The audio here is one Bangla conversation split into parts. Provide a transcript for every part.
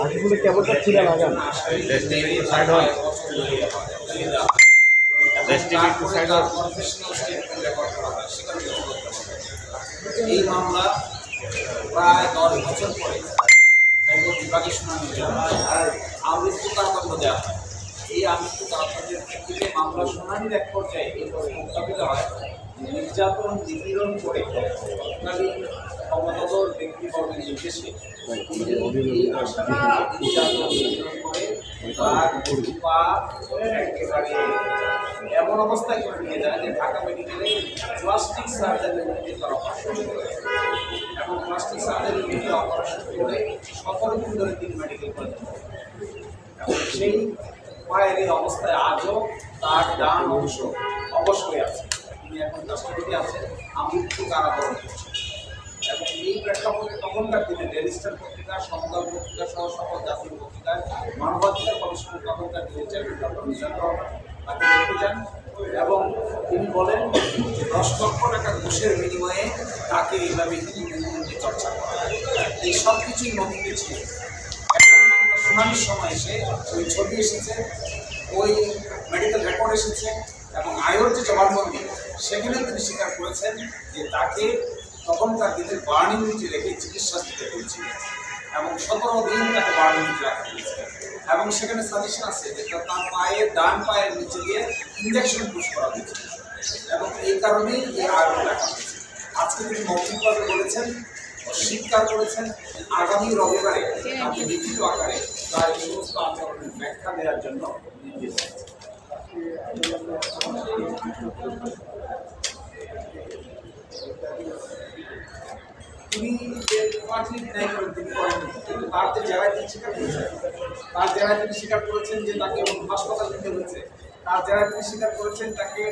আজগুলো কেমনটা ছিল লাগান সাইড হয় এই মামলা প্রায় 10 বছর পরে বিভাগের শুনানি আমৃত্যু কারাদণ্ড দেওয়া হয়। এই আমৃত্যু কারাদণ্ডের ক্ষেত্রে মামলা শুনানির এক পর্যায়ে এই প্রশ্ন উত্থাপিত হয়, নির্যাতন নিপীড়ন করে তৎকালীন ক্ষমতাধর ব্যক্তিবর্গের নির্দেশে এমন অবস্থায় করে নিয়ে যায় যে ঢাকা মেডিকেলে প্লাস্টিক সার্জারি করা হয় এবং প্লাস্টিক সার্জারি অপারেশন করে 17 দিন ধরে তিনি মেডিকেল কলেজে এবং সেই পায়ের এই অবস্থায় আজও তার ডান অংশ অবশ্যই আছে। তিনি এখন কাস্টডিতে আছেন, আমৃত্যু কারাবরণ করছেন। এবং এই প্রেক্ষাপটে তখনকার দিনে ডেলিস্টার পত্রিকা, সমকাল পত্রিকা সহ সকল জাতীয় পত্রিকায় মানবাধিকার কমিশনের তখনকার চেয়ারম্যান ডক্টর মিজানুর রহমান তাকে দেখতে যান এবং তিনি বলেন 10 লক্ষ টাকা ঘুষের বিনিময়ে তাকে এইভাবে চর্চা করা হয়। এই সব কিছুই নথিতে ছিল। এখন আমরা শুনানির সময় এসে ওই ছবি এসেছে, ওই মেডিকেল রেকর্ড এসেছে এবং আয়োর যে জবানবন্দি সেখানে তিনি স্বীকার করেছেন যে তাকে তখনকার দিনের বার্নিং ইউনিটে রেখে চিকিৎসা দিতে হয়েছিল এবং 17 দিন তাকে বার্নিং ইউনিটে রাখা হয়েছিল এবং সেখানে সাজেশন আছে যে তার ডান পায়ের নিচে দিয়ে ইঞ্জেকশন পুশ করা হয়েছিল এবং এই কারণেই এই আয়োজন রাখা হয়েছে। আজকে তিনি মৌখিকভাবে বলেছেন, স্বীকার করেছেন, আগামী রবিবারে তাকে লিখিত আকারে তার এই সমস্ত আচরণের ব্যাখ্যা দেওয়ার জন্য নির্দেশ দিয়েছে। তিনি যে পার্টি ন্যায় করেন তিনি করেন, কিন্তু তার যে জায়গায় তিনি স্বীকার করেছেন, তার জায়গায় তিনি স্বীকার করেছেন যে তাকে হাসপাতাল নিতে হয়েছে, তার জায়গায় তিনি স্বীকার করেছেন তাকে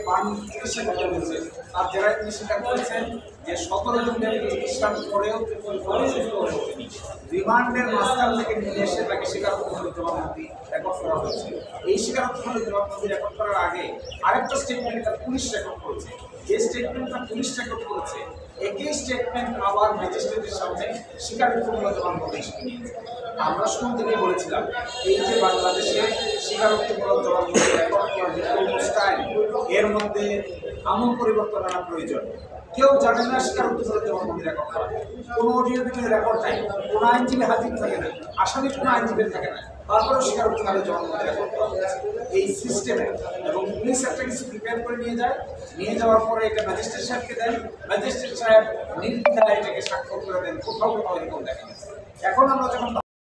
চিকিৎসা করতে হয়েছে, তার জায়গায় তিনি স্বীকার করেছেন যে 17 জন চিকিৎসা করেও তিনি রিমান্ডের মাঝখান থেকে নিয়ে এসে তাকে স্বীকারোক্তিমূলক জবানবন্দি রেকর্ড করা হয়েছে। এই স্বীকারোক্তিমূলক জবানবন্দি রেকর্ড করার আগে আরেকটা স্টেটমেন্ট তার পুলিশ রেকর্ড করেছে। যে স্টেটমেন্টটা পুলিশ রেকর্ড করেছে একই স্টেটমেন্ট আবার ম্যাজিস্ট্রেটের সামনে স্বীকারোক্তিমূলক জবানবন্দি নিয়েছে। আমরা শুরু থেকে বলেছিলাম এই যে বাংলাদেশে স্বীকারোক্তিমূলক জবানবন্দি রেকর্ড করার যে স্টাইল, এর মধ্যে আমূল পরিবর্তন আনা প্রয়োজন। কেউ জানে না স্বীকারোক্তিমূলক জবানবন্দি রেকর্ড করা, কোনো অডিও ভিডিও রেকর্ড নাই, কোনো আইনজীবী হাজির থাকে না, আসামির কোনো আইনজীবী থাকে না, তারপরেও স্বীকারোক্তিমূলক জবানবন্দি রেকর্ড করা হয়েছে এই সিস্টেমে। এবং পুলিশ একটা কিছু প্রিপেয়ার করে নিয়ে যায়, নিয়ে যাওয়ার পরে এটা ম্যাজিস্ট্রেট সাহেবকে দেন, ম্যাজিস্ট্রেট সাহেব নির্দ্বিধায় এটাকে স্বাক্ষর করে দেন। কোথাও কোথাও এরকম দেখা গেছে। এখন আমরা যখন